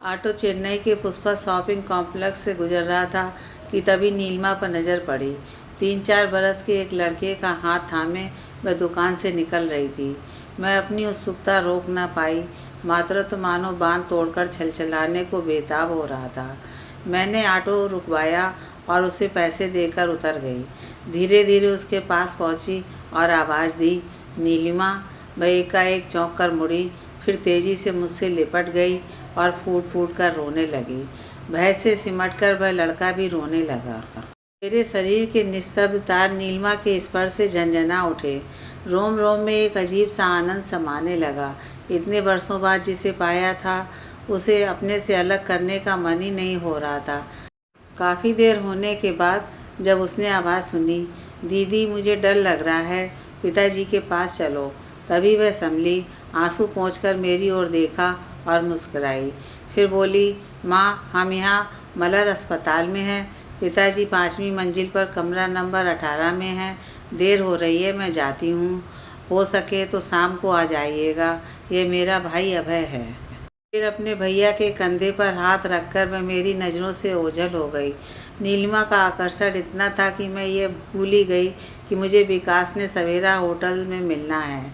Auto Chennai के Pushpa shopping complex से गुजर रहा था कि तभी नीलिमा पर नज़र पड़ी। 3-4 बरस के एक लड़के का हाथ थामे वह दुकान से निकल रही थी। मैं अपनी उत्सुकता रोक न पाई, मात्र तो मानो बांध तोड़कर छलछलाने को बेताब हो रहा था। मैंने ऑटो रुकवाया और उसे पैसे देकर उतर गई। धीरे धीरे उसके पास पहुंची और आवाज़ दी, नीलिमा। वह एकाएक चौंक कर मुड़ी, फिर तेज़ी से मुझसे लिपट गई और फूट फूट कर रोने लगी। भय से सिमटकर वह लड़का भी रोने लगा। मेरे शरीर के निस्तब्ध तार नीलिमा के स्पर्श से झंझना उठे। रोम रोम में एक अजीब सा आनंद समाने लगा। इतने वर्षों बाद जिसे पाया था, उसे अपने से अलग करने का मन ही नहीं हो रहा था। काफ़ी देर होने के बाद जब उसने आवाज़ सुनी, दीदी मुझे डर लग रहा है, पिताजी के पास चलो, तभी वह संभली, आंसू पोंछकर मेरी ओर देखा और मुस्कुराई। फिर बोली, माँ हम यहाँ मलर अस्पताल में हैं, पिताजी 5वीं मंजिल पर कमरा नंबर 18 में हैं। देर हो रही है, मैं जाती हूँ, हो सके तो शाम को आ जाइएगा। ये मेरा भाई अभय है। फिर अपने भैया के कंधे पर हाथ रखकर वह मेरी नज़रों से ओझल हो गई। नीलिमा का आकर्षण इतना था कि मैं ये भूल ही गई कि मुझे विकास ने सवेरा होटल में मिलना है।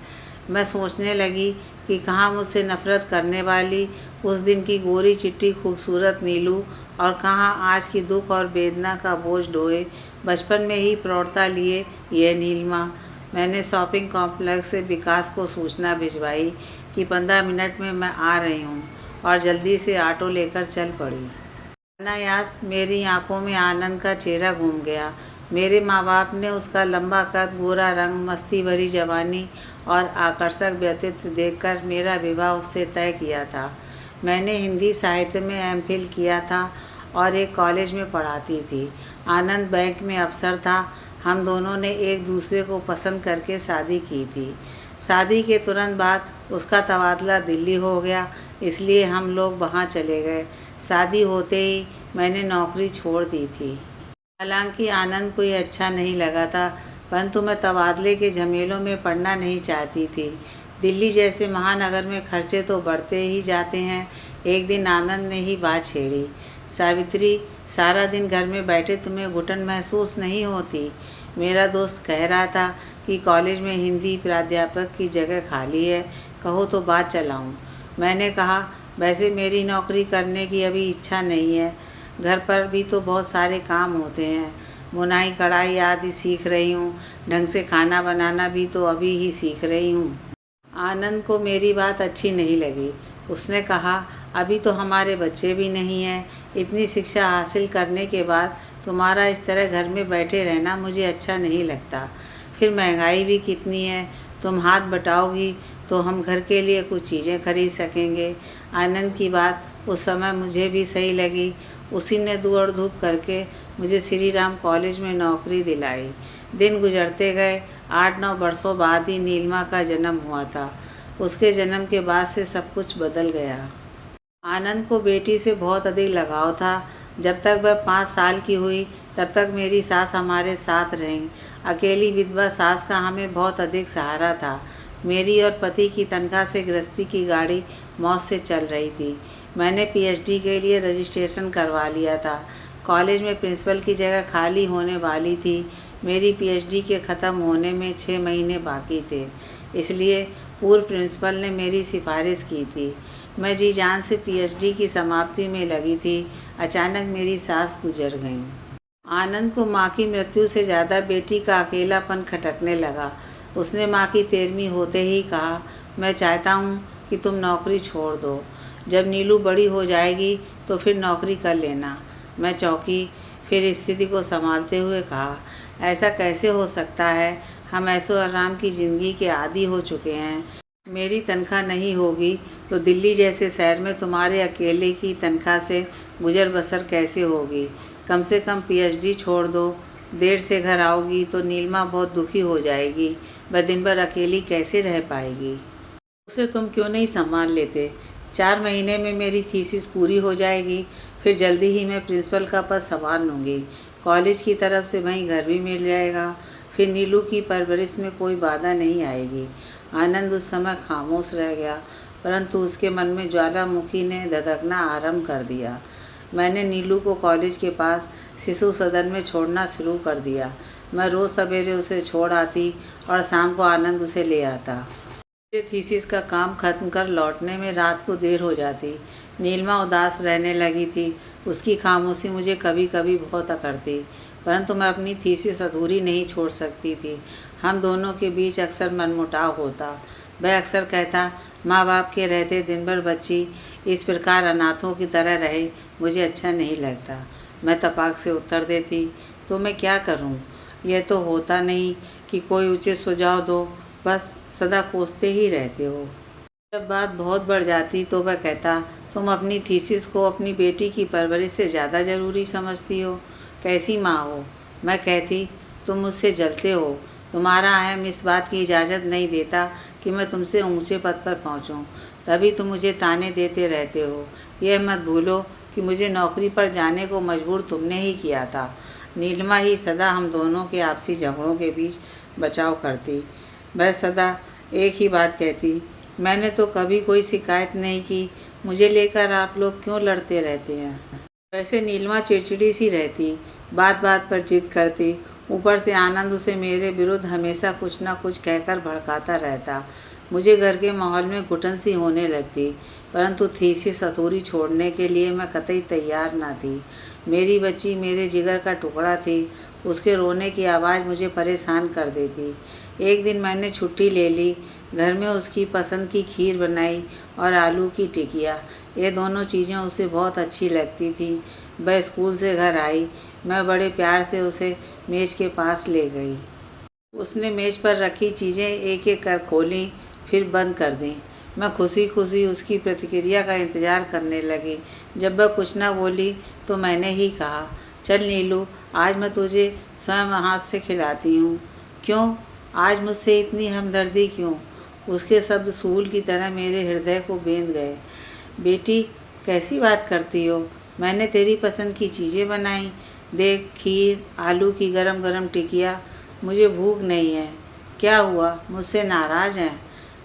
मैं सोचने लगी कि कहाँ मुझसे नफ़रत करने वाली उस दिन की गोरी चिट्टी खूबसूरत नीलू, और कहाँ आज की दुख और वेदना का बोझ ढोए बचपन में ही प्रौढ़ता लिए यह नीलिमा। मैंने शॉपिंग कॉम्प्लेक्स से विकास को सूचना भिजवाई कि 15 मिनट में मैं आ रही हूँ, और जल्दी से ऑटो लेकर चल पड़ी। अनायास मेरी आंखों में आनंद का चेहरा घूम गया। मेरे माँ बाप ने उसका लंबा कद, गोरा रंग, मस्ती भरी जवानी और आकर्षक व्यक्तित्व देखकर मेरा विवाह उससे तय किया था। मैंने हिंदी साहित्य में एमफिल किया था और एक कॉलेज में पढ़ाती थी। आनंद बैंक में अफसर था। हम दोनों ने एक दूसरे को पसंद करके शादी की थी। शादी के तुरंत बाद उसका तबादला दिल्ली हो गया, इसलिए हम लोग वहाँ चले गए। शादी होते ही मैंने नौकरी छोड़ दी थी। हालांकि आनंद को ये अच्छा नहीं लगा था, परंतु मैं तबादले के झमेलों में पड़ना नहीं चाहती थी। दिल्ली जैसे महानगर में खर्चे तो बढ़ते ही जाते हैं। एक दिन आनंद ने ही बात छेड़ी, सावित्री, सारा दिन घर में बैठे तुम्हें घुटन महसूस नहीं होती? मेरा दोस्त कह रहा था कि कॉलेज में हिंदी प्राध्यापक की जगह खाली है, कहो तो बात चलाऊं। मैंने कहा, वैसे मेरी नौकरी करने की अभी इच्छा नहीं है, घर पर भी तो बहुत सारे काम होते हैं। बुनाई कढ़ाई आदि सीख रही हूँ, ढंग से खाना बनाना भी तो अभी ही सीख रही हूँ। आनंद को मेरी बात अच्छी नहीं लगी। उसने कहा, अभी तो हमारे बच्चे भी नहीं हैं, इतनी शिक्षा हासिल करने के बाद तुम्हारा इस तरह घर में बैठे रहना मुझे अच्छा नहीं लगता। फिर महंगाई भी कितनी है, तुम हाथ बटाओगी तो हम घर के लिए कुछ चीज़ें खरीद सकेंगे। आनंद की बात उस समय मुझे भी सही लगी। उसी ने दौड़ धूप करके मुझे श्री राम कॉलेज में नौकरी दिलाई। दिन गुजरते गए। 8-9 वर्षों बाद ही नीलिमा का जन्म हुआ था। उसके जन्म के बाद से सब कुछ बदल गया। आनंद को बेटी से बहुत अधिक लगाव था। जब तक वह 5 साल की हुई तब तक मेरी सास हमारे साथ रहीं। अकेली विधवा सास का हमें बहुत अधिक सहारा था। मेरी और पति की तनख्वाह से गृहस्थी की गाड़ी मौज से चल रही थी। मैंने पीएचडी के लिए रजिस्ट्रेशन करवा लिया था। कॉलेज में प्रिंसिपल की जगह खाली होने वाली थी। मेरी पीएचडी के ख़त्म होने में 6 महीने बाकी थे, इसलिए पूर्व प्रिंसिपल ने मेरी सिफारिश की थी। मैं जी जान से पीएचडी की समाप्ति में लगी थी। अचानक मेरी सास गुजर गईं। आनंद को माँ की मृत्यु से ज़्यादा बेटी का अकेलापन खटकने लगा। उसने माँ की 13वीं होते ही कहा, मैं चाहता हूँ कि तुम नौकरी छोड़ दो। जब नीलू बड़ी हो जाएगी तो फिर नौकरी कर लेना। मैं चौंकी, फिर स्थिति को संभालते हुए कहा, ऐसा कैसे हो सकता है? हम ऐशो आराम की ज़िंदगी के आदी हो चुके हैं। मेरी तनख्वाह नहीं होगी तो दिल्ली जैसे शहर में तुम्हारे अकेले की तनख्वाह से गुजर बसर कैसे होगी? कम से कम पीएचडी छोड़ दो। देर से घर आओगी तो नीलिमा बहुत दुखी हो जाएगी। वह दिन भर अकेली कैसे रह पाएगी? उसे तुम क्यों नहीं संभाल लेते? 4 महीने में मेरी थीसिस पूरी हो जाएगी, फिर जल्दी ही मैं प्रिंसिपल का पद संभाल लूँगी। कॉलेज की तरफ से वहीं घर भी मिल जाएगा। फिर नीलू की परवरिश में कोई बाधा नहीं आएगी। आनंद उस समय खामोश रह गया। परंतु उसके मन में ज्वालामुखी ने धधकना आरंभ कर दिया। मैंने नीलू को कॉलेज के पास शिशु सदन में छोड़ना शुरू कर दिया। मैं रोज़ सवेरे उसे छोड़ आती और शाम को आनंद उसे ले आता। मुझे थीसिस का काम खत्म कर लौटने में रात को देर हो जाती। नीलिमा उदास रहने लगी थी। उसकी खामोशी मुझे कभी कभी बहुत अकड़ती, परंतु मैं अपनी थीसिस अधूरी नहीं छोड़ सकती थी। हम दोनों के बीच अक्सर मनमुटाव होता। वह अक्सर कहता, माँ बाप के रहते दिन भर बच्ची इस प्रकार अनाथों की तरह रहे, मुझे अच्छा नहीं लगता। मैं तपाक से उत्तर देती, तो मैं क्या करूँ? यह तो होता नहीं कि कोई उचित सुझाव दो, बस सदा कोसते ही रहते हो। जब बात बहुत बढ़ जाती तो वह कहता, तुम अपनी थीसिस को अपनी बेटी की परवरिश से ज़्यादा ज़रूरी समझती हो। कैसी माँ हो? मैं कहती, तुम मुझसे जलते हो। तुम्हारा अहम इस बात की इजाज़त नहीं देता कि मैं तुमसे ऊंचे पद पर पहुंचूं, तभी तुम मुझे ताने देते रहते हो। यह मत भूलो कि मुझे नौकरी पर जाने को मजबूर तुमने ही किया था। नीलिमा ही सदा हम दोनों के आपसी झगड़ों के बीच बचाव करती। वह सदा एक ही बात कहती, मैंने तो कभी कोई शिकायत नहीं की, मुझे लेकर आप लोग क्यों लड़ते रहते हैं? वैसे नीलिमा चिड़चिड़ी सी रहती, बात बात पर जिद करती। ऊपर से आनंद उसे मेरे विरुद्ध हमेशा कुछ न कुछ कहकर भड़काता रहता। मुझे घर के माहौल में घुटन सी होने लगती, परंतु थीसिस अधूरी छोड़ने के लिए मैं कतई तैयार न थी। मेरी बच्ची मेरे जिगर का टुकड़ा थी। उसके रोने की आवाज़ मुझे परेशान कर देती। एक दिन मैंने छुट्टी ले ली। घर में उसकी पसंद की खीर बनाई और आलू की टिकिया। ये दोनों चीज़ें उसे बहुत अच्छी लगती थी। वह स्कूल से घर आई। मैं बड़े प्यार से उसे मेज़ के पास ले गई। उसने मेज़ पर रखी चीज़ें एक एक कर खोलीं, फिर बंद कर दीं। मैं खुशी खुशी उसकी प्रतिक्रिया का इंतज़ार करने लगी। जब वह कुछ न बोली तो मैंने ही कहा, चल नीलू, आज मैं तुझे स्वयं हाथ से खिलाती हूँ। क्यों? आज मुझसे इतनी हमदर्दी क्यों? उसके शब्द सूल की तरह मेरे हृदय को बेंध गए। बेटी, कैसी बात करती हो? मैंने तेरी पसंद की चीज़ें बनाई। देख, खीर, आलू की गरम गरम टिकिया। मुझे भूख नहीं है। क्या हुआ? मुझसे नाराज़ हैं?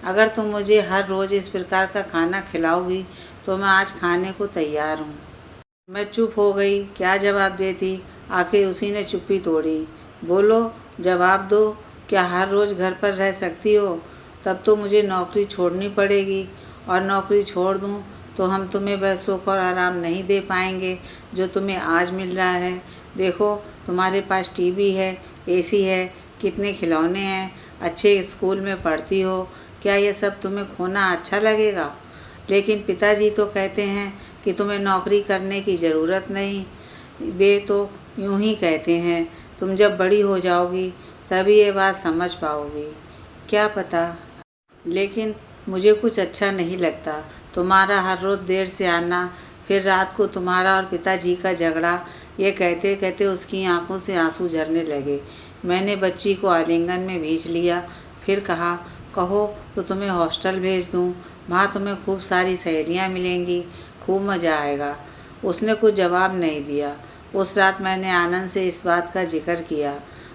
अगर तुम मुझे हर रोज़ इस प्रकार का खाना खिलाओगी तो मैं आज खाने को तैयार हूँ। मैं चुप हो गई। क्या जवाब देती? आखिर उसी ने चुप्पी तोड़ी। बोलो, जवाब दो। क्या हर रोज़ घर पर रह सकती हो? तब तो मुझे नौकरी छोड़नी पड़ेगी, और नौकरी छोड़ दूँ तो हम तुम्हें वह सुख और आराम नहीं दे पाएंगे जो तुम्हें आज मिल रहा है। देखो, तुम्हारे पास टीवी है, एसी है, कितने खिलौने हैं, अच्छे स्कूल में पढ़ती हो। क्या ये सब तुम्हें खोना अच्छा लगेगा? लेकिन पिताजी तो कहते हैं कि तुम्हें नौकरी करने की ज़रूरत नहीं। वे तो यूँ ही कहते हैं। तुम जब बड़ी हो जाओगी तभी ये बात समझ पाओगी। क्या पता, लेकिन मुझे कुछ अच्छा नहीं लगता। तुम्हारा हर रोज़ देर से आना, फिर रात को तुम्हारा और पिताजी का झगड़ा। ये कहते कहते उसकी आंखों से आंसू झरने लगे। मैंने बच्ची को आलिंगन में भींच लिया। फिर कहा, कहो तो तुम्हें हॉस्टल भेज दूँ। वहाँ तुम्हें खूब सारी सहेलियाँ मिलेंगी, खूब मज़ा आएगा। उसने कुछ जवाब नहीं दिया। उस रात मैंने आनंद से इस बात का जिक्र किया।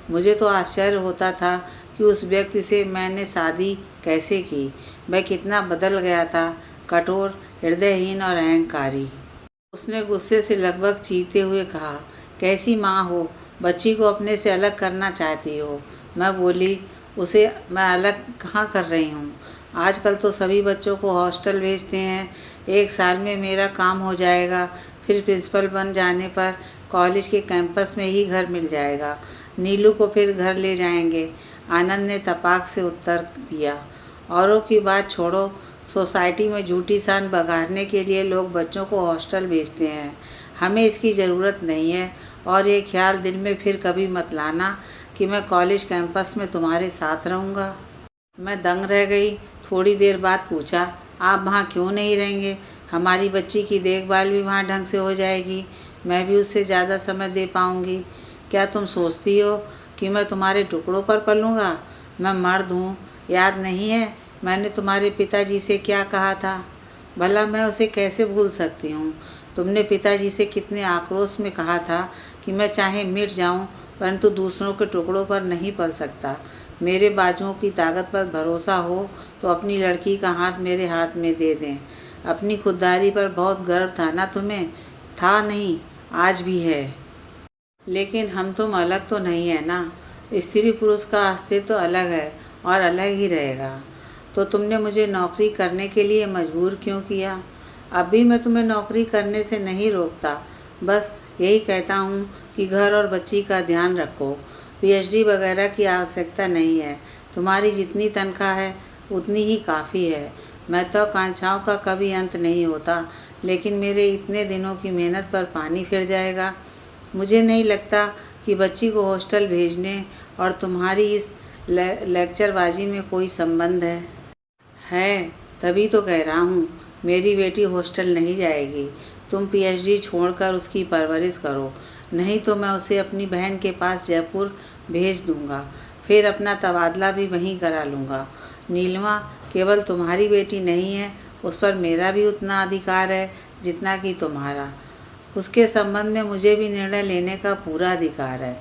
मुझे तो आश्चर्य होता था कि उस व्यक्ति से मैंने शादी कैसे की। वह कितना बदल गया था, कठोर, हृदयहीन और अहंकारी। उसने गुस्से से लगभग चीखते हुए कहा, कैसी माँ हो? बच्ची को अपने से अलग करना चाहती हो? मैं बोली, उसे मैं अलग कहाँ कर रही हूँ? आजकल तो सभी बच्चों को हॉस्टल भेजते हैं। 1 साल में मेरा काम हो जाएगा, फिर प्रिंसिपल बन जाने पर कॉलेज के कैंपस में ही घर मिल जाएगा। नीलू को फिर घर ले जाएंगे। आनंद ने तपाक से उत्तर दिया। औरों की बात छोड़ो, सोसाइटी में झूठी शान बघाड़ने के लिए लोग बच्चों को हॉस्टल भेजते हैं। हमें इसकी ज़रूरत नहीं है, और ये ख्याल दिल में फिर कभी मत लाना कि मैं कॉलेज कैंपस में तुम्हारे साथ रहूँगा। मैं दंग रह गई। थोड़ी देर बाद पूछा, आप वहाँ क्यों नहीं रहेंगे? हमारी बच्ची की देखभाल भी वहाँ ढंग से हो जाएगी। मैं भी उससे ज़्यादा समय दे पाऊँगी। क्या तुम सोचती हो कि मैं तुम्हारे टुकड़ों पर पलूँगा? मैं मर्द हूँ, याद नहीं है मैंने तुम्हारे पिताजी से क्या कहा था? भला मैं उसे कैसे भूल सकती हूँ? तुमने पिताजी से कितने आक्रोश में कहा था कि मैं चाहे मिट जाऊँ, परंतु दूसरों के टुकड़ों पर नहीं पल सकता। मेरे बाजुओं की ताकत पर भरोसा हो तो अपनी लड़की का हाथ मेरे हाथ में दे दें। अपनी खुददारी पर बहुत गर्व था ना तुम्हें? था नहीं, आज भी है। लेकिन हम तुम अलग तो नहीं है ना। स्त्री पुरुष का अस्तित्व तो अलग है और अलग ही रहेगा। तो तुमने मुझे नौकरी करने के लिए मजबूर क्यों किया? अब भी मैं तुम्हें नौकरी करने से नहीं रोकता, बस यही कहता हूँ कि घर और बच्ची का ध्यान रखो। पीएचडी वगैरह की आवश्यकता नहीं है। तुम्हारी जितनी तनख्वाह है उतनी ही काफ़ी है। महत्वाकांक्षाओं का कभी अंत नहीं होता, लेकिन मेरे इतने दिनों की मेहनत पर पानी फिर जाएगा। मुझे नहीं लगता कि बच्ची को हॉस्टल भेजने और तुम्हारी इस लेक्चरबाजी में कोई संबंध है। तभी तो कह रहा हूँ, मेरी बेटी हॉस्टल नहीं जाएगी। तुम पीएचडी छोड़कर उसकी परवरिश करो, नहीं तो मैं उसे अपनी बहन के पास जयपुर भेज दूँगा। फिर अपना तबादला भी वहीं करा लूँगा। नीलिमा केवल तुम्हारी बेटी नहीं है, उस पर मेरा भी उतना अधिकार है जितना कि तुम्हारा। उसके संबंध में मुझे भी निर्णय लेने का पूरा अधिकार है।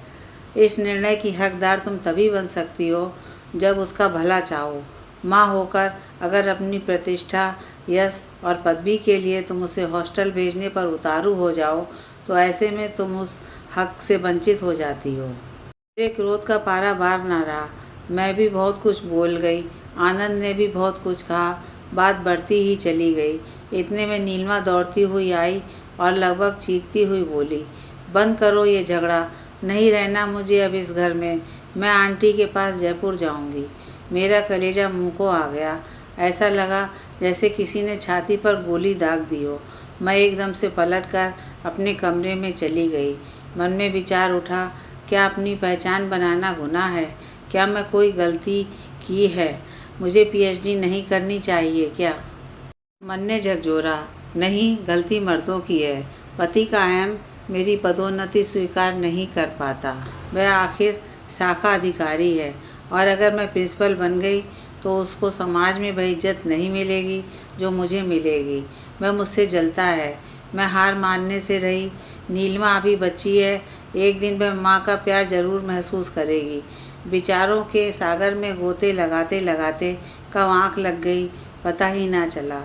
इस निर्णय की हकदार तुम तभी बन सकती हो जब उसका भला चाहो। माँ होकर अगर अपनी प्रतिष्ठा, यश और पदवी के लिए तुम उसे हॉस्टल भेजने पर उतारू हो जाओ तो ऐसे में तुम उस हक से वंचित हो जाती हो। मेरे क्रोध का पारा बार ना रहा। मैं भी बहुत कुछ बोल गई, आनंद ने भी बहुत कुछ कहा। बात बढ़ती ही चली गई। इतने में नीलिमा दौड़ती हुई आई और लगभग चीखती हुई बोली, बंद करो ये झगड़ा, नहीं रहना मुझे अब इस घर में। मैं आंटी के पास जयपुर जाऊंगी। मेरा कलेजा मुंह को आ गया। ऐसा लगा जैसे किसी ने छाती पर गोली दाग दी हो। मैं एकदम से पलटकर अपने कमरे में चली गई। मन में विचार उठा, क्या अपनी पहचान बनाना गुनाह है? क्या मैं कोई गलती की है? मुझे पीएचडी नहीं करनी चाहिए क्या? मन ने झकझोरा, नहीं, गलती मर्दों की है। पति का अहम मेरी पदोन्नति स्वीकार नहीं कर पाता। वह आखिर शाखा अधिकारी है और अगर मैं प्रिंसिपल बन गई तो उसको समाज में वह इज्जत नहीं मिलेगी जो मुझे मिलेगी। वह मुझसे जलता है। मैं हार मानने से रही। नीलिमा अभी बच्ची है, एक दिन वह माँ का प्यार ज़रूर महसूस करेगी। विचारों के सागर में गोते लगाते लगाते कब आँख लग गई पता ही ना चला।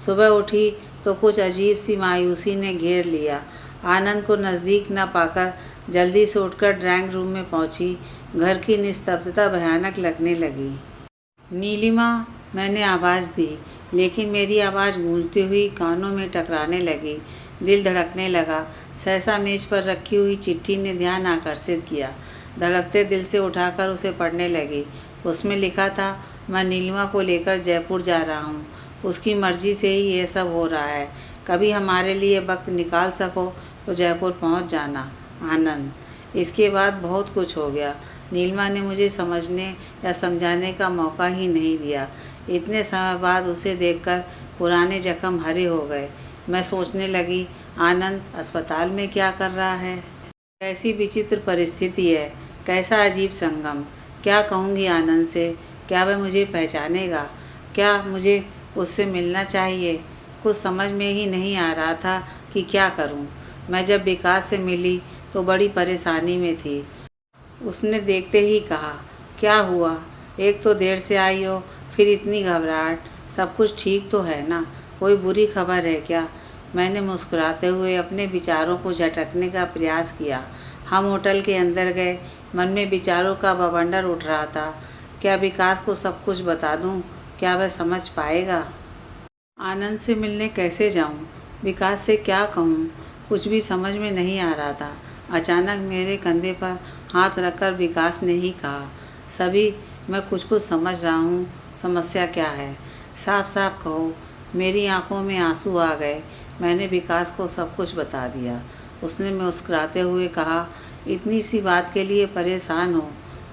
सुबह उठी तो कुछ अजीब सी मायूसी ने घेर लिया। आनंद को नज़दीक न पाकर जल्दी से उठकर ड्राइंग रूम में पहुंची। घर की निस्तब्धता भयानक लगने लगी। नीलिमा, मैंने आवाज़ दी, लेकिन मेरी आवाज़ गूंजती हुई कानों में टकराने लगी। दिल धड़कने लगा। सहसा मेज पर रखी हुई चिट्ठी ने ध्यान आकर्षित किया। धड़कते दिल से उठाकर उसे पढ़ने लगी। उसमें लिखा था, मैं नीलिमा को लेकर जयपुर जा रहा हूँ। उसकी मर्जी से ही ये सब हो रहा है। कभी हमारे लिए वक्त निकाल सको तो जयपुर पहुँच जाना। आनंद। इसके बाद बहुत कुछ हो गया। नीलिमा ने मुझे समझने या समझाने का मौका ही नहीं दिया। इतने समय बाद उसे देखकर पुराने जख्म हरे हो गए। मैं सोचने लगी, आनंद अस्पताल में क्या कर रहा है? कैसी विचित्र परिस्थिति है, कैसा अजीब संगम। क्या कहूँगी आनंद से? क्या वह मुझे पहचानेगा? क्या मुझे उससे मिलना चाहिए? कुछ समझ में ही नहीं आ रहा था कि क्या करूं। मैं जब विकास से मिली तो बड़ी परेशानी में थी। उसने देखते ही कहा, क्या हुआ? एक तो देर से आई हो, फिर इतनी घबराहट। सब कुछ ठीक तो है ना? कोई बुरी खबर है क्या? मैंने मुस्कुराते हुए अपने विचारों को झटकने का प्रयास किया। हम होटल के अंदर गए। मन में विचारों का बवंडर उठ रहा था। क्या विकास को सब कुछ बता दूं? क्या वह समझ पाएगा? आनंद से मिलने कैसे जाऊं? विकास से क्या कहूं? कुछ भी समझ में नहीं आ रहा था। अचानक मेरे कंधे पर हाथ रखकर विकास ने ही कहा, सभी, मैं कुछ समझ रहा हूँ। समस्या क्या है? साफ साफ कहो। मेरी आंखों में आंसू आ गए। मैंने विकास को सब कुछ बता दिया। उसने मुस्कुराते हुए कहा, इतनी सी बात के लिए परेशान हो?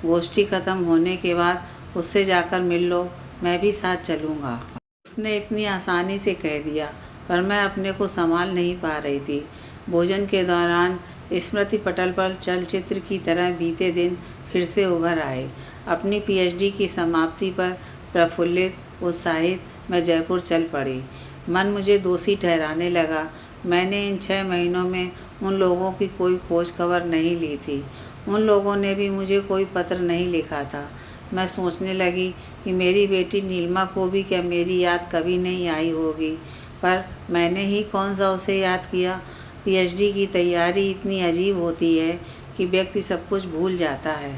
गोष्ठी खत्म होने के बाद उससे जाकर मिल लो, मैं भी साथ चलूँगा। उसने इतनी आसानी से कह दिया, पर मैं अपने को संभाल नहीं पा रही थी। भोजन के दौरान स्मृति पटल पर चलचित्र की तरह बीते दिन फिर से उभर आए। अपनी पीएचडी की समाप्ति पर प्रफुल्लित, उत्साहित मैं जयपुर चल पड़ी। मन मुझे दोषी ठहराने लगा। मैंने इन 6 महीनों में उन लोगों की कोई खोज खबर नहीं ली थी। उन लोगों ने भी मुझे कोई पत्र नहीं लिखा था। मैं सोचने लगी कि मेरी बेटी नीलिमा को भी क्या मेरी याद कभी नहीं आई होगी, पर मैंने ही कौन सा उसे याद किया। पीएचडी की तैयारी इतनी अजीब होती है कि व्यक्ति सब कुछ भूल जाता है।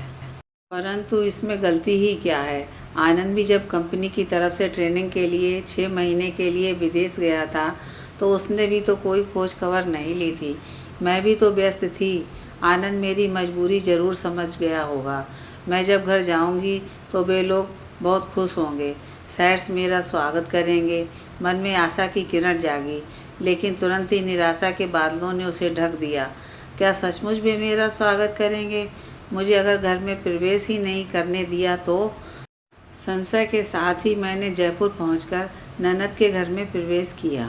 परंतु इसमें गलती ही क्या है। आनंद भी जब कंपनी की तरफ से ट्रेनिंग के लिए 6 महीने के लिए विदेश गया था तो उसने भी तो कोई खोज खबर नहीं ली थी। मैं भी तो व्यस्त थी। आनंद मेरी मजबूरी ज़रूर समझ गया होगा। मैं जब घर जाऊंगी तो वे लोग बहुत खुश होंगे, सैर्स मेरा स्वागत करेंगे। मन में आशा की किरण जागी, लेकिन तुरंत ही निराशा के बादलों ने उसे ढक दिया। क्या सचमुच वे मेरा स्वागत करेंगे? मुझे अगर घर में प्रवेश ही नहीं करने दिया तो? संशय के साथ ही मैंने जयपुर पहुंचकर ननद के घर में प्रवेश किया।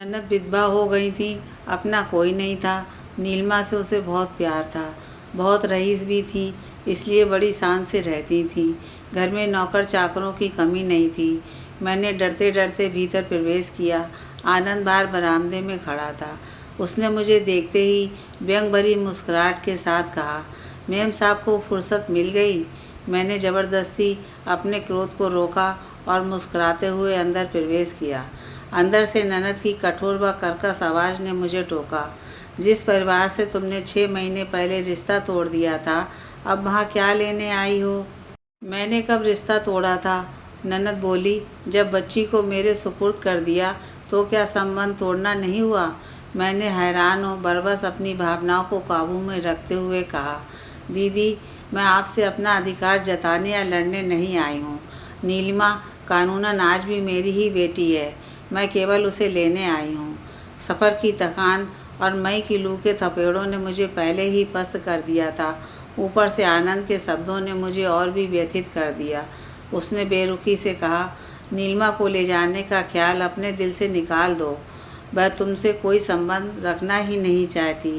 ननद विधवा हो गई थी, अपना कोई नहीं था। नीलिमा से उसे बहुत प्यार था, बहुत रईस भी थी, इसलिए बड़ी शान से रहती थी। घर में नौकर चाकरों की कमी नहीं थी। मैंने डरते डरते भीतर प्रवेश किया। आनंद बाहर बरामदे में खड़ा था। उसने मुझे देखते ही व्यंग भरी मुस्कुराहट के साथ कहा, मेम साहब को फुर्सत मिल गई। मैंने ज़बरदस्ती अपने क्रोध को रोका और मुस्कुराते हुए अंदर प्रवेश किया। अंदर से ननद की कठोर व कर्कश आवाज़ ने मुझे टोका, जिस परिवार से तुमने 6 महीने पहले रिश्ता तोड़ दिया था, अब वहाँ क्या लेने आई हो? मैंने कब रिश्ता तोड़ा था? ननद बोली, जब बच्ची को मेरे सुपुर्द कर दिया तो क्या संबंध तोड़ना नहीं हुआ? मैंने हैरान हो बरबस अपनी भावनाओं को काबू में रखते हुए कहा, दीदी, मैं आपसे अपना अधिकार जताने या लड़ने नहीं आई हूँ। नीलिमा कानूनन आज भी मेरी ही बेटी है। मैं केवल उसे लेने आई हूँ। सफ़र की थकान और मई की लू के थपेड़ों ने मुझे पहले ही पस्त कर दिया था। ऊपर से आनंद के शब्दों ने मुझे और भी व्यथित कर दिया। उसने बेरुखी से कहा, नीलिमा को ले जाने का ख्याल अपने दिल से निकाल दो। वह तुमसे कोई संबंध रखना ही नहीं चाहती।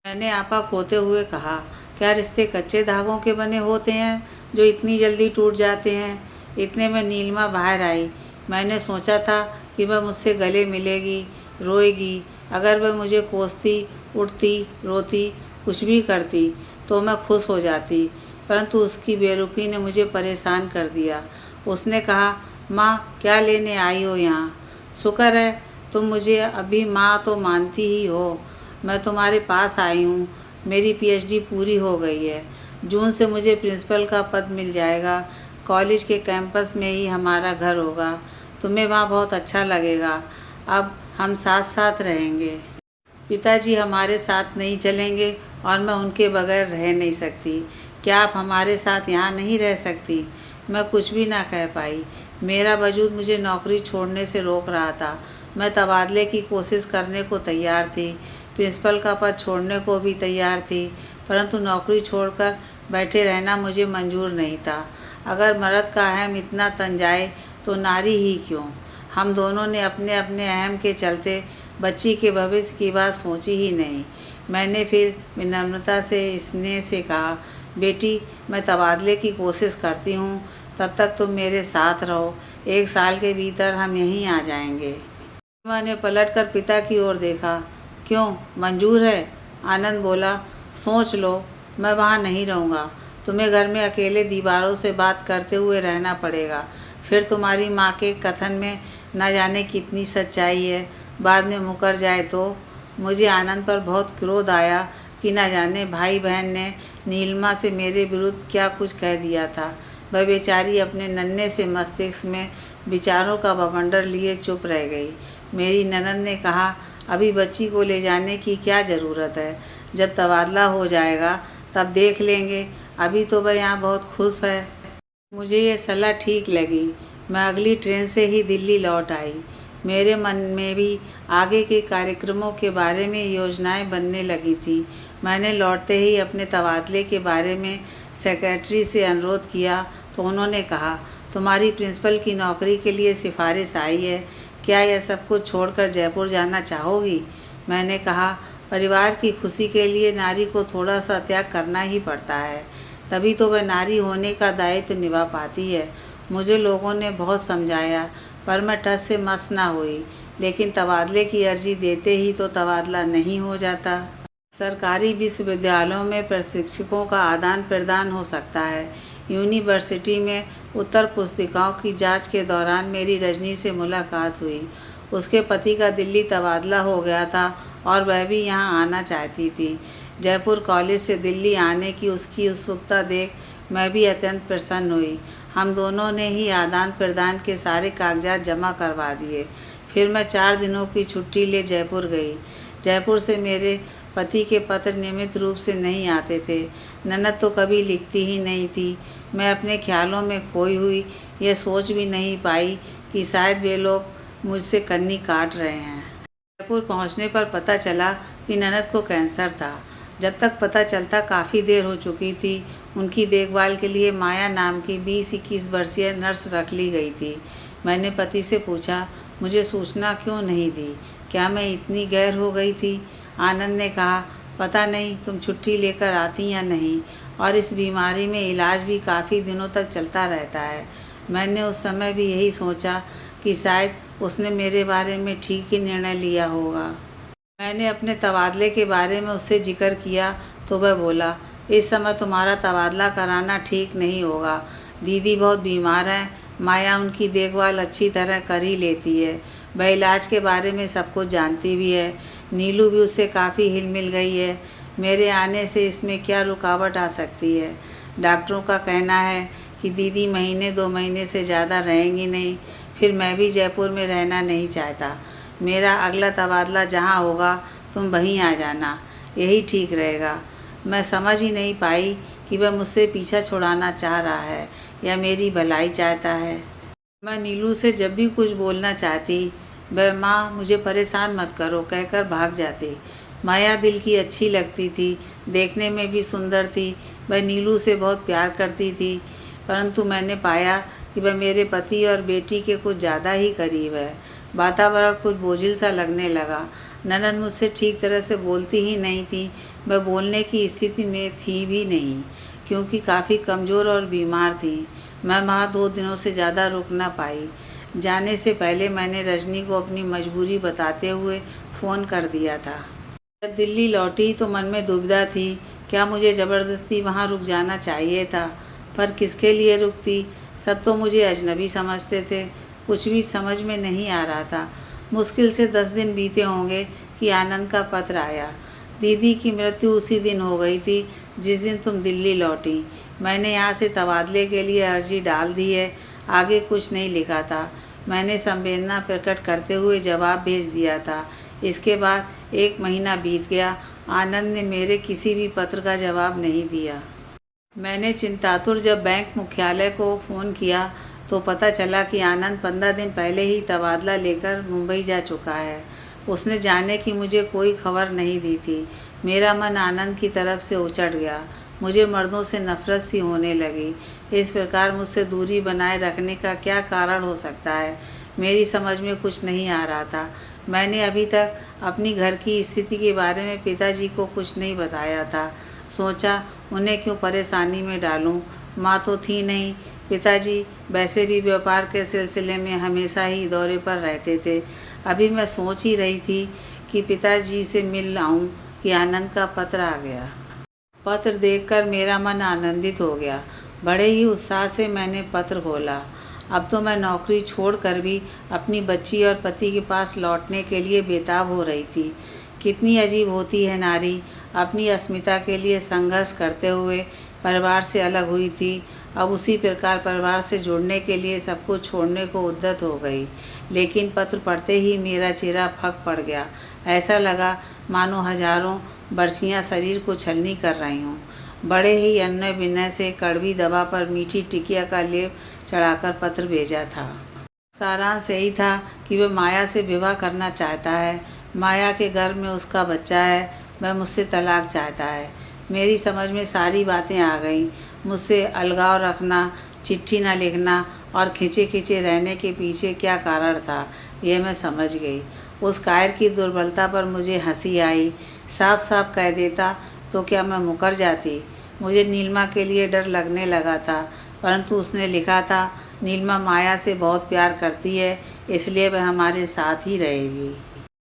मैंने आपा खोते हुए कहा, क्या रिश्ते कच्चे धागों के बने होते हैं जो इतनी जल्दी टूट जाते हैं? इतने में नीलिमा बाहर आई। मैंने सोचा था कि वह मुझसे गले मिलेगी, रोएगी। अगर वह मुझे कोसती, उठती, रोती, कुछ भी करती तो मैं खुश हो जाती, परंतु उसकी बेरुखी ने मुझे परेशान कर दिया। उसने कहा, माँ, क्या लेने आई हो यहाँ? शुक्र है तुम मुझे अभी माँ तो मानती ही हो। मैं तुम्हारे पास आई हूँ। मेरी पीएचडी पूरी हो गई है। जून से मुझे प्रिंसिपल का पद मिल जाएगा। कॉलेज के कैंपस में ही हमारा घर होगा। तुम्हें वहाँ बहुत अच्छा लगेगा। अब हम साथ साथ रहेंगे। पिताजी हमारे साथ नहीं चलेंगे और मैं उनके बगैर रह नहीं सकती। क्या आप हमारे साथ यहाँ नहीं रह सकती? मैं कुछ भी ना कह पाई। मेरा वजूद मुझे नौकरी छोड़ने से रोक रहा था। मैं तबादले की कोशिश करने को तैयार थी, प्रिंसिपल का पद छोड़ने को भी तैयार थी, परंतु नौकरी छोड़कर बैठे रहना मुझे मंजूर नहीं था। अगर मर्द का अहम इतना तन जाए तो नारी ही क्यों? हम दोनों ने अपने अपने अहम के चलते बच्ची के भविष्य की बात सोची ही नहीं। मैंने फिर विनम्रता से स्नेह से कहा, बेटी, मैं तबादले की कोशिश करती हूँ, तब तक तुम मेरे साथ रहो। 1 साल के भीतर हम यहीं आ जाएंगे। मैंने पलटकर पिता की ओर देखा। क्यों, मंजूर है? आनंद बोला, सोच लो, मैं वहाँ नहीं रहूँगा। तुम्हें घर में अकेले दीवारों से बात करते हुए रहना पड़ेगा। फिर तुम्हारी माँ के कथन में न जाने कितनी सच्चाई है, बाद में मुकर जाए तो। मुझे आनंद पर बहुत क्रोध आया कि न जाने भाई बहन ने नीलिमा से मेरे विरुद्ध क्या कुछ कह दिया था। वह बेचारी अपने नन्हे से मस्तिष्क में विचारों का बवंडर लिए चुप रह गई। मेरी ननद ने कहा, अभी बच्ची को ले जाने की क्या ज़रूरत है? जब तबादला हो जाएगा तब देख लेंगे। अभी तो वह यहाँ बहुत खुश है। मुझे ये सलाह ठीक लगी। मैं अगली ट्रेन से ही दिल्ली लौट आई। मेरे मन में भी आगे के कार्यक्रमों के बारे में योजनाएं बनने लगी थी। मैंने लौटते ही अपने तबादले के बारे में सेक्रेटरी से अनुरोध किया तो उन्होंने कहा, तुम्हारी प्रिंसिपल की नौकरी के लिए सिफारिश आई है। क्या यह सब कुछ छोड़कर जयपुर जाना चाहोगी? मैंने कहा, परिवार की खुशी के लिए नारी को थोड़ा सा त्याग करना ही पड़ता है, तभी तो वह नारी होने का दायित्व निभा पाती है। मुझे लोगों ने बहुत समझाया, पर मैं टस से मस ना हुई। लेकिन तबादले की अर्जी देते ही तो तबादला नहीं हो जाता। सरकारी विश्वविद्यालयों में प्रशिक्षकों का आदान प्रदान हो सकता है। यूनिवर्सिटी में उत्तर पुस्तिकाओं की जांच के दौरान मेरी रजनी से मुलाकात हुई। उसके पति का दिल्ली तबादला हो गया था और वह भी यहाँ आना चाहती थी। जयपुर कॉलेज से दिल्ली आने की उसकी उत्सुकता देख मैं भी अत्यंत प्रसन्न हुई। हम दोनों ने ही आदान प्रदान के सारे कागजात जमा करवा दिए। फिर मैं 4 दिनों की छुट्टी ले जयपुर गई। जयपुर से मेरे पति के पत्र नियमित रूप से नहीं आते थे। ननद तो कभी लिखती ही नहीं थी। मैं अपने ख्यालों में खोई हुई यह सोच भी नहीं पाई कि शायद वे लोग मुझसे कन्नी काट रहे हैं। जयपुर पहुंचने पर पता चला कि ननद को कैंसर था। जब तक पता चलता काफ़ी देर हो चुकी थी। उनकी देखभाल के लिए माया नाम की 20-21 वर्षीय नर्स रख ली गई थी। मैंने पति से पूछा, मुझे सूचना क्यों नहीं दी? क्या मैं इतनी गैर हो गई थी? आनंद ने कहा, पता नहीं तुम छुट्टी लेकर आती या नहीं, और इस बीमारी में इलाज भी काफ़ी दिनों तक चलता रहता है। मैंने उस समय भी यही सोचा कि शायद उसने मेरे बारे में ठीक ही निर्णय लिया होगा। मैंने अपने तबादले के बारे में उससे जिक्र किया तो वह बोला, इस समय तुम्हारा तबादला कराना ठीक नहीं होगा। दीदी बहुत बीमार हैं। माया उनकी देखभाल अच्छी तरह कर ही लेती है। वह इलाज के बारे में सब कुछ जानती भी है। नीलू भी उससे काफ़ी हिल मिल गई है। मेरे आने से इसमें क्या रुकावट आ सकती है? डॉक्टरों का कहना है कि दीदी महीने 2 महीने से ज़्यादा रहेंगी नहीं। फिर मैं भी जयपुर में रहना नहीं चाहता। मेरा अगला तबादला जहाँ होगा तुम वहीं आ जाना, यही ठीक रहेगा। मैं समझ ही नहीं पाई कि वह मुझसे पीछा छुड़ाना चाह रहा है या मेरी भलाई चाहता है। मैं नीलू से जब भी कुछ बोलना चाहती, वह माँ मुझे परेशान मत करो कहकर भाग जाती। माया दिल की अच्छी लगती थी, देखने में भी सुंदर थी। वह नीलू से बहुत प्यार करती थी, परंतु मैंने पाया कि वह मेरे पति और बेटी के कुछ ज़्यादा ही करीब है। वातावरण कुछ बोझिल सा लगने लगा। ननद मुझसे ठीक तरह से बोलती ही नहीं थी। वह बोलने की स्थिति में थी भी नहीं, क्योंकि काफ़ी कमज़ोर और बीमार थी। मैं वहाँ 2 दिनों से ज़्यादा रुक ना पाई। जाने से पहले मैंने रजनी को अपनी मजबूरी बताते हुए फ़ोन कर दिया था। जब दिल्ली लौटी तो मन में दुविधा थी, क्या मुझे ज़बरदस्ती वहाँ रुक जाना चाहिए था? पर किसके लिए रुकती? सब तो मुझे अजनबी समझते थे। कुछ भी समझ में नहीं आ रहा था। मुश्किल से 10 दिन बीते होंगे कि आनंद का पत्र आया। दीदी की मृत्यु उसी दिन हो गई थी जिस दिन तुम दिल्ली लौटी। मैंने यहाँ से तबादले के लिए अर्जी डाल दी है। आगे कुछ नहीं लिखा था। मैंने संवेदना प्रकट करते हुए जवाब भेज दिया था। इसके बाद 1 महीना बीत गया। आनंद ने मेरे किसी भी पत्र का जवाब नहीं दिया। मैंने चिंतातुर जब बैंक मुख्यालय को फ़ोन किया तो पता चला कि आनंद 15 दिन पहले ही तबादला लेकर मुंबई जा चुका है। उसने जाने की मुझे कोई खबर नहीं दी थी। मेरा मन आनंद की तरफ से उचट गया। मुझे मर्दों से नफरत सी होने लगी। इस प्रकार मुझसे दूरी बनाए रखने का क्या कारण हो सकता है? मेरी समझ में कुछ नहीं आ रहा था। मैंने अभी तक अपनी घर की स्थिति के बारे में पिताजी को कुछ नहीं बताया था। सोचा उन्हें क्यों परेशानी में डालूं। माँ तो थी नहीं। पिताजी वैसे भी व्यापार के सिलसिले में हमेशा ही दौरे पर रहते थे। अभी मैं सोच ही रही थी कि पिताजी से मिल आऊं कि आनंद का पत्र आ गया। पत्र देखकर मेरा मन आनंदित हो गया। बड़े ही उत्साह से मैंने पत्र खोला। अब तो मैं नौकरी छोड़कर भी अपनी बच्ची और पति के पास लौटने के लिए बेताब हो रही थी। कितनी अजीब होती है नारी। अपनी अस्मिता के लिए संघर्ष करते हुए परिवार से अलग हुई थी। अब उसी प्रकार परिवार से जुड़ने के लिए सब कुछ छोड़ने को उद्यत हो गई। लेकिन पत्र पढ़ते ही मेरा चेहरा फक पड़ गया। ऐसा लगा मानो हजारों बरछियाँ शरीर को छलनी कर रही हूँ। बड़े ही अन्य विनय से कड़वी दवा पर मीठी टिकिया का लेप चढ़ाकर पत्र भेजा था। सारांश यही था कि वह माया से विवाह करना चाहता है। माया के घर में उसका बच्चा है। वह मुझसे तलाक चाहता है। मेरी समझ में सारी बातें आ गईं। मुझसे अलगाव रखना, चिट्ठी न लिखना और खिंचे खिंचे रहने के पीछे क्या कारण था, यह मैं समझ गई। उस कायर की दुर्बलता पर मुझे हंसी आई। साफ साफ कह देता तो क्या मैं मुकर जाती? मुझे नीलिमा के लिए डर लगने लगा था, परंतु उसने लिखा था नीलिमा माया से बहुत प्यार करती है, इसलिए वह हमारे साथ ही रहेगी।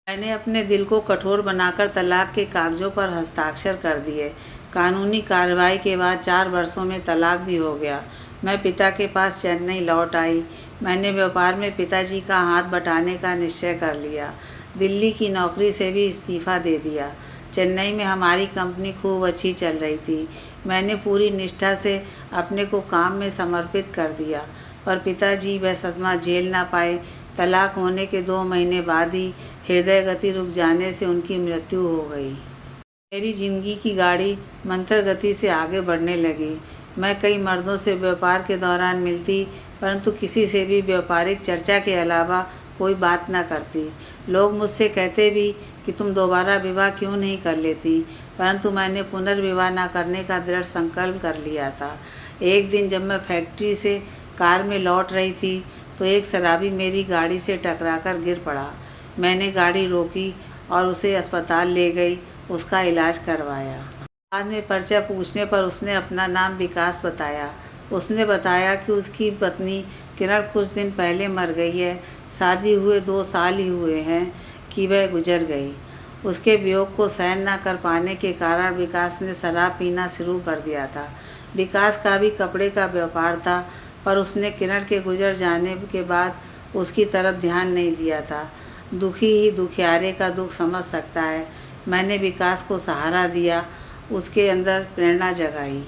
मैंने अपने दिल को कठोर बनाकर तलाक के कागज़ों पर हस्ताक्षर कर दिए। कानूनी कार्रवाई के बाद 4 वर्षों में तलाक भी हो गया। मैं पिता के पास चेन्नई लौट आई। मैंने व्यापार में पिताजी का हाथ बटाने का निश्चय कर लिया। दिल्ली की नौकरी से भी इस्तीफ़ा दे दिया। चेन्नई में हमारी कंपनी खूब अच्छी चल रही थी। मैंने पूरी निष्ठा से अपने को काम में समर्पित कर दिया, पर पिताजी वह सदमा झेल ना पाए। तलाक होने के 2 महीने बाद ही हृदय गति रुक जाने से उनकी मृत्यु हो गई। मेरी जिंदगी की गाड़ी मंथर गति से आगे बढ़ने लगी। मैं कई मर्दों से व्यापार के दौरान मिलती, परंतु किसी से भी व्यापारिक चर्चा के अलावा कोई बात न करती। लोग मुझसे कहते भी कि तुम दोबारा विवाह क्यों नहीं कर लेती, परंतु मैंने पुनर्विवाह न करने का दृढ़ संकल्प कर लिया था। एक दिन जब मैं फैक्ट्री से कार में लौट रही थी तो एक शराबी मेरी गाड़ी से टकराकर गिर पड़ा। मैंने गाड़ी रोकी और उसे अस्पताल ले गई, उसका इलाज करवाया। बाद में पर्चा पूछने पर उसने अपना नाम विकास बताया। उसने बताया कि उसकी पत्नी किरण कुछ दिन पहले मर गई है। शादी हुए 2 साल ही हुए हैं कि वह गुजर गई। उसके वियोग को सहन न कर पाने के कारण विकास ने शराब पीना शुरू कर दिया था। विकास का भी कपड़े का व्यापार था, पर उसने किरण के गुजर जाने के बाद उसकी तरफ ध्यान नहीं दिया था। दुखी ही दुखियारे का दुख समझ सकता है। मैंने विकास को सहारा दिया, उसके अंदर प्रेरणा जगाई।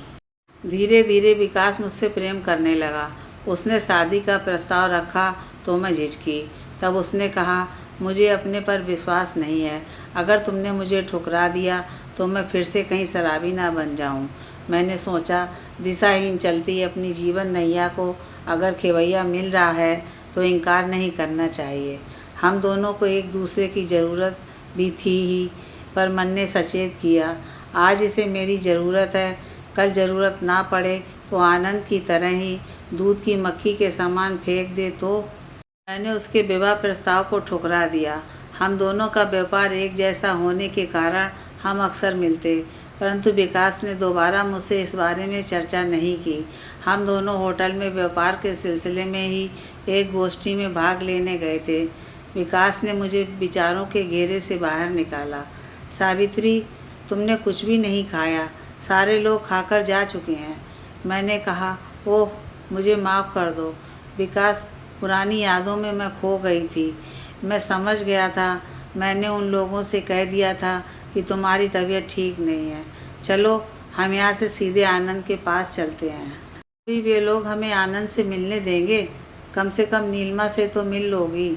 धीरे धीरे विकास मुझसे प्रेम करने लगा। उसने शादी का प्रस्ताव रखा तो मैं झिझकी। तब उसने कहा, मुझे अपने पर विश्वास नहीं है। अगर तुमने मुझे ठुकरा दिया तो मैं फिर से कहीं शराबी ना बन जाऊं। मैंने सोचा, दिशाहीन चलती अपनी जीवन नैया को अगर खेवैया मिल रहा है तो इनकार नहीं करना चाहिए। हम दोनों को एक दूसरे की ज़रूरत भी थी ही, पर मन ने सचेत किया, आज इसे मेरी ज़रूरत है, कल ज़रूरत ना पड़े तो आनंद की तरह ही दूध की मक्खी के समान फेंक दे। तो मैंने उसके विवाह प्रस्ताव को ठुकरा दिया। हम दोनों का व्यापार एक जैसा होने के कारण हम अक्सर मिलते, परंतु विकास ने दोबारा मुझसे इस बारे में चर्चा नहीं की। हम दोनों होटल में व्यापार के सिलसिले में ही एक गोष्ठी में भाग लेने गए थे। विकास ने मुझे विचारों के घेरे से बाहर निकाला। सावित्री, तुमने कुछ भी नहीं खाया, सारे लोग खाकर जा चुके हैं। मैंने कहा, ओह, मुझे माफ़ कर दो विकास, पुरानी यादों में मैं खो गई थी। मैं समझ गया था, मैंने उन लोगों से कह दिया था कि तुम्हारी तबीयत ठीक नहीं है। चलो हम यहाँ से सीधे आनंद के पास चलते हैं। अभी वे लोग हमें आनंद से मिलने देंगे? कम से कम नीलिमा से तो मिल लोगी।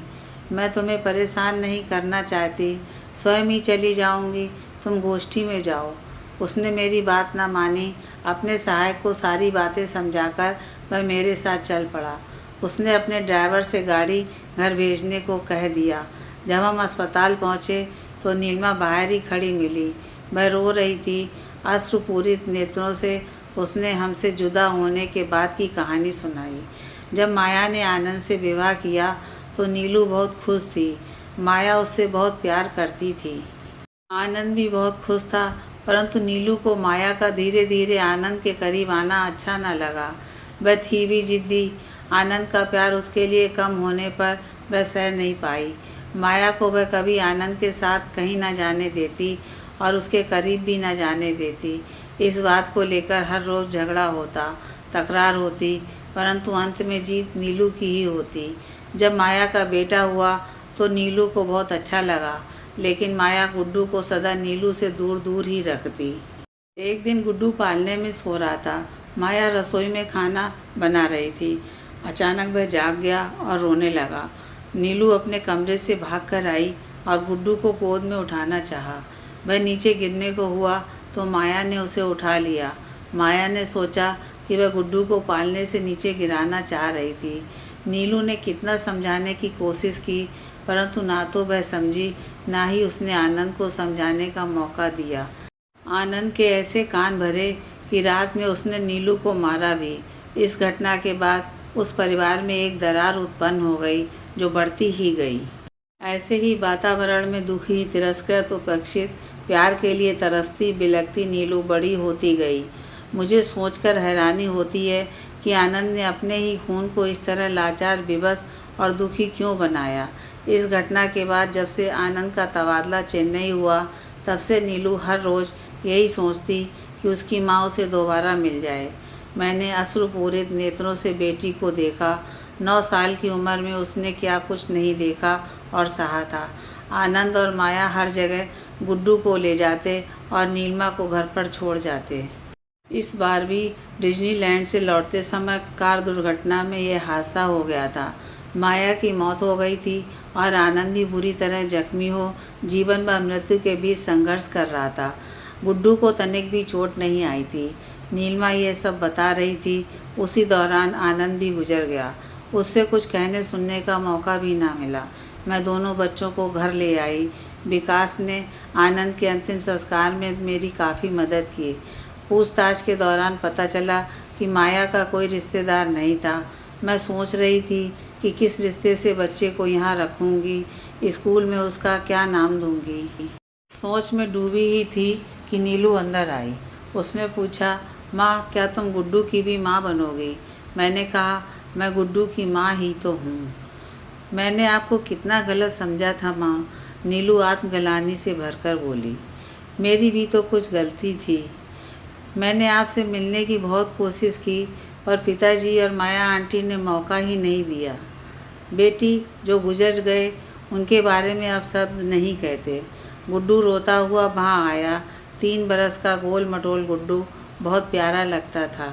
मैं तुम्हें परेशान नहीं करना चाहती, स्वयं ही चली जाऊंगी, तुम गोष्ठी में जाओ। उसने मेरी बात ना मानी। अपने सहायक को सारी बातें समझाकर वह मेरे साथ चल पड़ा। उसने अपने ड्राइवर से गाड़ी घर भेजने को कह दिया। जब हम अस्पताल पहुँचे तो नीलिमा बाहर ही खड़ी मिली। वह रो रही थी। अश्रुपूरित नेत्रों से उसने हमसे जुदा होने के बाद की कहानी सुनाई। जब माया ने आनंद से विवाह किया तो नीलू बहुत खुश थी। माया उससे बहुत प्यार करती थी। आनंद भी बहुत खुश था, परंतु नीलू को माया का धीरे धीरे आनंद के करीब आना अच्छा न लगा। वह थी भी जिद्दी। आनंद का प्यार उसके लिए कम होने पर वह सह नहीं पाई। माया को वह कभी आनंद के साथ कहीं न जाने देती और उसके करीब भी न जाने देती। इस बात को लेकर हर रोज़ झगड़ा होता, तकरार होती, परंतु अंत में जीत नीलू की ही होती। जब माया का बेटा हुआ तो नीलू को बहुत अच्छा लगा, लेकिन माया गुड्डू को सदा नीलू से दूर दूर ही रखती। एक दिन गुड्डू पालने में सो रहा था। माया रसोई में खाना बना रही थी। अचानक वह जाग गया और रोने लगा। नीलू अपने कमरे से भागकर आई और गुड्डू को गोद में उठाना चाहा। वह नीचे गिरने को हुआ तो माया ने उसे उठा लिया। माया ने सोचा कि वह गुड्डू को पालने से नीचे गिराना चाह रही थी। नीलू ने कितना समझाने की कोशिश की, परंतु ना तो वह समझी, ना ही उसने आनंद को समझाने का मौका दिया। आनंद के ऐसे कान भरे कि रात में उसने नीलू को मारा भी। इस घटना के बाद उस परिवार में एक दरार उत्पन्न हो गई जो बढ़ती ही गई। ऐसे ही वातावरण में दुखी, तिरस्कृत, उपेक्षित, प्यार के लिए तरसती, बिलखती नीलू बड़ी होती गई। मुझे सोचकर हैरानी होती है कि आनंद ने अपने ही खून को इस तरह लाचार, विवश और दुखी क्यों बनाया। इस घटना के बाद जब से आनंद का तबादला चेन्नई हुआ, तब से नीलू हर रोज़ यही सोचती कि उसकी माँ उसे दोबारा मिल जाए। मैंने अश्रुपूरित नेत्रों से बेटी को देखा। 9 साल की उम्र में उसने क्या कुछ नहीं देखा और सहा था। आनंद और माया हर जगह गुड्डू को ले जाते और नीलिमा को घर पर छोड़ जाते। इस बार भी डिज्नीलैंड से लौटते समय कार दुर्घटना में यह हादसा हो गया था। माया की मौत हो गई थी और आनंद भी बुरी तरह जख्मी हो जीवन व मृत्यु के बीच संघर्ष कर रहा था। गुड्डू को तनिक भी चोट नहीं आई थी। नीलिमा यह सब बता रही थी। उसी दौरान आनंद भी गुजर गया। उससे कुछ कहने सुनने का मौका भी ना मिला। मैं दोनों बच्चों को घर ले आई। विकास ने आनंद के अंतिम संस्कार में मेरी काफ़ी मदद की। पूछताछ के दौरान पता चला कि माया का कोई रिश्तेदार नहीं था। मैं सोच रही थी कि किस रिश्ते से बच्चे को यहाँ रखूँगी, स्कूल में उसका क्या नाम दूँगी। सोच में डूबी ही थी कि नीलू अंदर आई। उसने पूछा, माँ क्या तुम गुड्डू की भी माँ बनोगी? मैंने कहा, मैं गुड्डू की माँ ही तो हूँ। मैंने आपको कितना गलत समझा था माँ, नीलू आत्मग्लानि से भरकर बोली। मेरी भी तो कुछ गलती थी। मैंने आपसे मिलने की बहुत कोशिश की और पिताजी और माया आंटी ने मौका ही नहीं दिया। बेटी, जो गुजर गए उनके बारे में अब शब्द नहीं कहते। गुड्डू रोता हुआ वहाँ आया। 3 बरस का गोल मटोल गुड्डू बहुत प्यारा लगता था।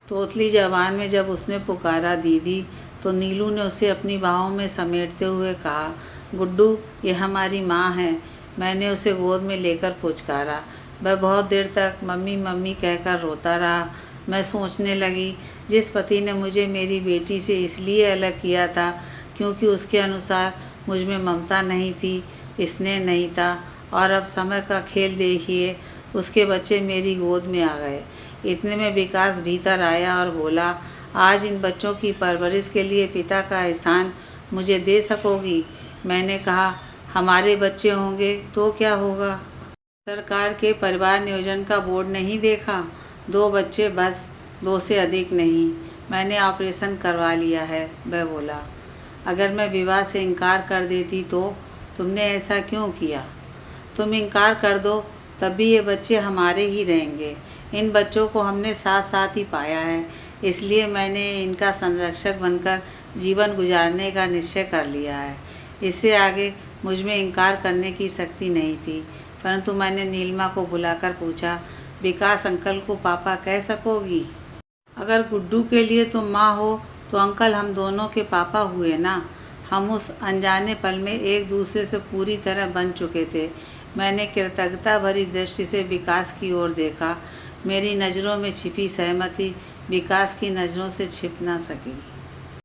तोतली जबान में जब उसने पुकारा दीदी, तो नीलू ने उसे अपनी बाहों में समेटते हुए कहा, गुड्डू ये हमारी माँ है। मैंने उसे गोद में लेकर पुचकारा। वह बहुत देर तक मम्मी मम्मी कहकर रोता रहा। मैं सोचने लगी, जिस पति ने मुझे मेरी बेटी से इसलिए अलग किया था क्योंकि उसके अनुसार मुझ में ममता नहीं थी, स्नेह नहीं था, और अब समय का खेल देखिए, उसके बच्चे मेरी गोद में आ गए। इतने में विकास भीतर आया और बोला, आज इन बच्चों की परवरिश के लिए पिता का स्थान मुझे दे सकोगी? मैंने कहा, हमारे बच्चे होंगे तो क्या होगा? सरकार के परिवार नियोजन का बोर्ड नहीं देखा? 2 बच्चे बस, 2 से अधिक नहीं। मैंने ऑपरेशन करवा लिया है, वह बोला। अगर मैं विवाह से इनकार कर देती तो? तुमने ऐसा क्यों किया? तुम इनकार कर दो तब भी ये बच्चे हमारे ही रहेंगे। इन बच्चों को हमने साथ साथ ही पाया है, इसलिए मैंने इनका संरक्षक बनकर जीवन गुजारने का निश्चय कर लिया है। इससे आगे मुझ में इनकार करने की शक्ति नहीं थी। परंतु मैंने नीलिमा को बुलाकर पूछा, विकास अंकल को पापा कह सकोगी? अगर गुड्डू के लिए तुम माँ हो तो अंकल हम दोनों के पापा हुए ना। हम उस अनजाने पल में एक दूसरे से पूरी तरह बन चुके थे। मैंने कृतज्ञता भरी दृष्टि से विकास की ओर देखा। मेरी नज़रों में छिपी सहमति विकास की नज़रों से छिप ना सकी।